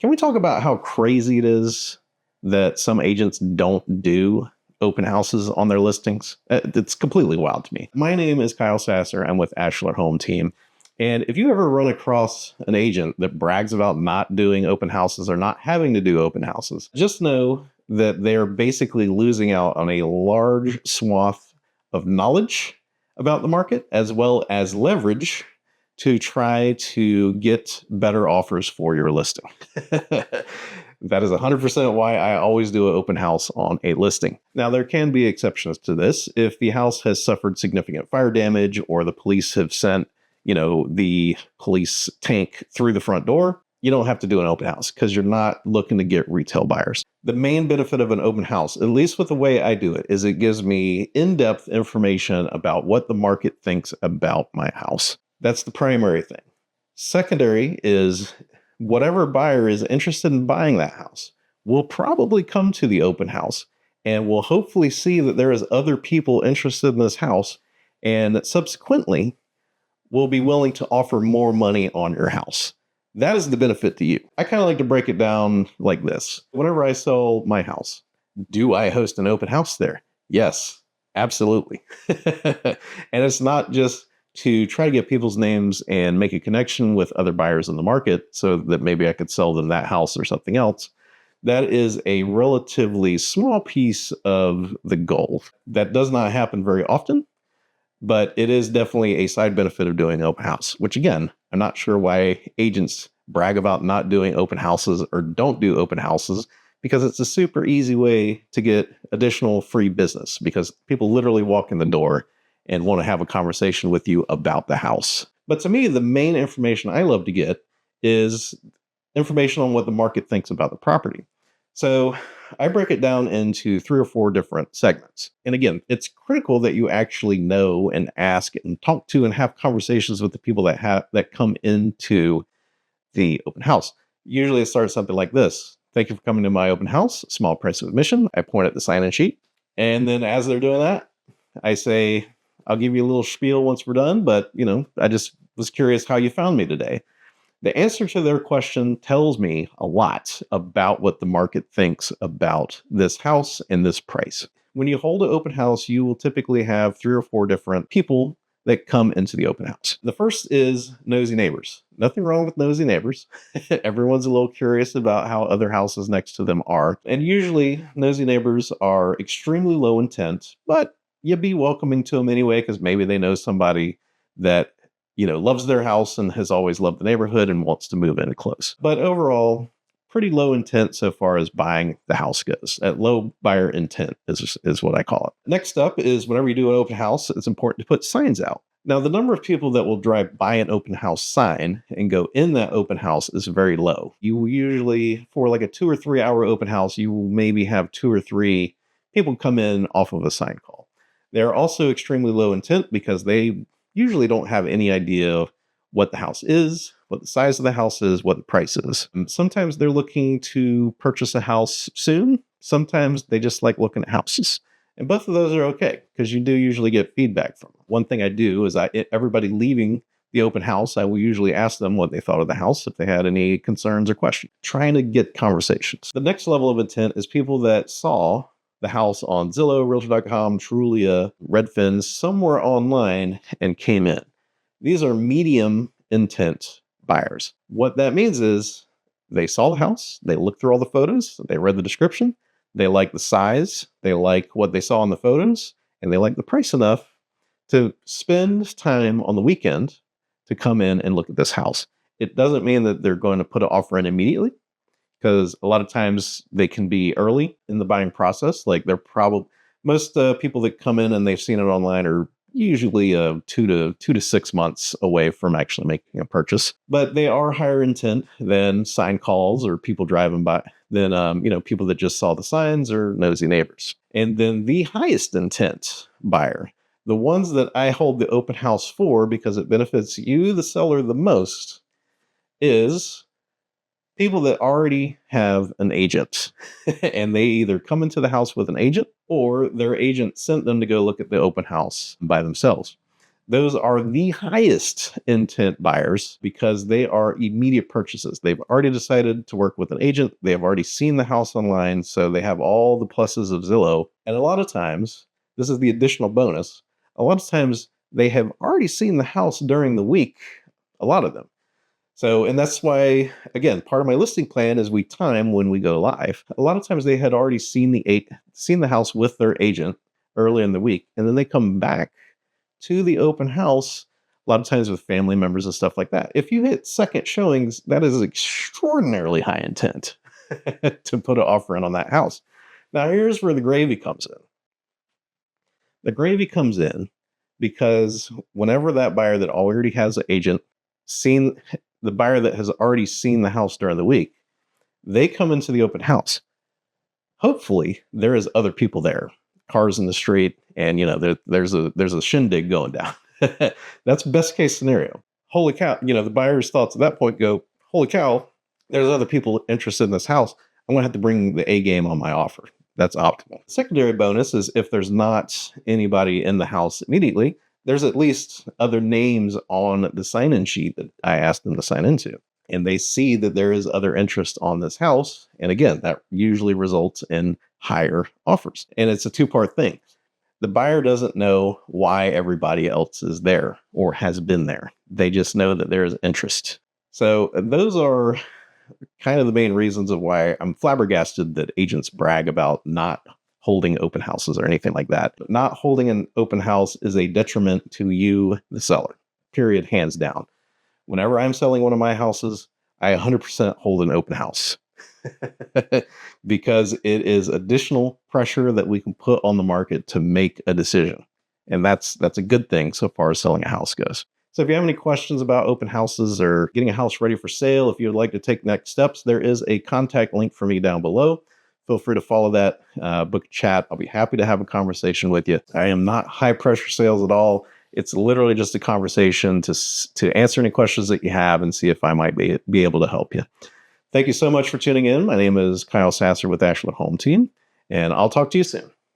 Can we talk about how crazy it is that some agents don't do open houses on their listings? It's completely wild to me. My name is Kyle Sasser. I'm with Ashlar Home Team. And if you ever run across an agent that brags about not doing open houses or not having to do open houses, just know that they're basically losing out on a large swath of knowledge about the market, as well as leverage to try to get better offers for your listing. That is 100% why I always do an open house on a listing. Now, there can be exceptions to this. If the house has suffered significant fire damage or the police have sent, the police tank through the front door, you don't have to do an open house because you're not looking to get retail buyers. The main benefit of an open house, at least with the way I do it, is it gives me in-depth information about what the market thinks about my house. That's the primary thing. Secondary is whatever buyer is interested in buying that house will probably come to the open house and will hopefully see that there is other people interested in this house and subsequently will be willing to offer more money on your house. That is the benefit to you. I kind of like to break it down like this. Whenever I sell my house, do I host an open house there? Yes, absolutely. And it's not just to try to get people's names and make a connection with other buyers in the market so that maybe I could sell them that house or something else. That is a relatively small piece of the goal. That does not happen very often, but it is definitely a side benefit of doing open house, which again, I'm not sure why agents brag about not doing open houses or don't do open houses, because it's a super easy way to get additional free business because people literally walk in the door and want to have a conversation with you about the house. But to me, the main information I love to get is information on what the market thinks about the property. So I break it down into 3 or 4 different segments. And again, it's critical that you actually know and ask and talk to and have conversations with the people that come into the open house. Usually it starts something like this. Thank you for coming to my open house. Small price of admission. I point at the sign-in sheet. And then as they're doing that, I say, I'll give you a little spiel once we're done, but I just was curious how you found me today. The answer to their question tells me a lot about what the market thinks about this house and this price. When you hold an open house, you will typically have 3 or 4 different people that come into the open house. The first is nosy neighbors. Nothing wrong with nosy neighbors. Everyone's a little curious about how other houses next to them are. And usually nosy neighbors are extremely low intent, but you'd be welcoming to them anyway, because maybe they know somebody that, loves their house and has always loved the neighborhood and wants to move in close. But overall, pretty low intent so far as buying the house goes. At low buyer intent is what I call it. Next up is whenever you do an open house, it's important to put signs out. Now, the number of people that will drive by an open house sign and go in that open house is very low. You will usually, for like a 2 or 3 hour open house, you will maybe have 2 or 3 people come in off of a sign call. They're also extremely low intent because they usually don't have any idea what the house is, what the size of the house is, what the price is. And sometimes they're looking to purchase a house soon. Sometimes they just like looking at houses. And both of those are okay because you do usually get feedback from them. One thing I do is everybody leaving the open house, I will usually ask them what they thought of the house, if they had any concerns or questions, trying to get conversations. The next level of intent is people that saw the house on Zillow, Realtor.com, Trulia, Redfin, somewhere online and came in. These are medium intent buyers. What that means is they saw the house, they looked through all the photos, they read the description, they like the size, they like what they saw in the photos, and they like the price enough to spend time on the weekend to come in and look at this house. It doesn't mean that they're going to put an offer in immediately, because a lot of times they can be early in the buying process. Like most people that come in and they've seen it online are usually 2 to 6 months away from actually making a purchase. But they are higher intent than sign calls or people driving by, than people that just saw the signs or nosy neighbors. And then the highest intent buyer, the ones that I hold the open house for because it benefits you, the seller, the most, is people that already have an agent and they either come into the house with an agent or their agent sent them to go look at the open house by themselves. Those are the highest intent buyers because they are immediate purchases. They've already decided to work with an agent. They have already seen the house online. So they have all the pluses of Zillow. And a lot of times, this is the additional bonus. A lot of times they have already seen the house during the week, a lot of them. So, and that's why, again, part of my listing plan is we time when we go live. A lot of times they had already seen the house with their agent early in the week, and then they come back to the open house, a lot of times with family members and stuff like that. If you hit second showings, that is extraordinarily high intent to put an offer in on that house. Now, here's where the gravy comes in. The gravy comes in because whenever that buyer that already has an agent seen the buyer that has already seen the house during the week, they come into the open house. Hopefully, there is other people there, cars in the street, and there's a shindig going down. That's best case scenario. Holy cow! The buyer's thoughts at that point go, "Holy cow! There's other people interested in this house. I'm going to have to bring the A game on my offer." That's optimal. Secondary bonus is if there's not anybody in the house immediately, there's at least other names on the sign-in sheet that I asked them to sign into. And they see that there is other interest on this house. And again, that usually results in higher offers. And it's a two-part thing. The buyer doesn't know why everybody else is there or has been there. They just know that there is interest. So those are kind of the main reasons of why I'm flabbergasted that agents brag about not holding open houses or anything like that. But not holding an open house is a detriment to you, the seller, period, hands down. Whenever I'm selling one of my houses, I 100% hold an open house because it is additional pressure that we can put on the market to make a decision. And that's a good thing so far as selling a house goes. So if you have any questions about open houses or getting a house ready for sale, if you would like to take next steps, there is a contact link for me down below. Feel free to follow that, book a chat. I'll be happy to have a conversation with you. I am not high pressure sales at all. It's literally just a conversation to answer any questions that you have and see if I might be able to help you. Thank you so much for tuning in. My name is Kyle Sasser with Ashlar Home Team, and I'll talk to you soon.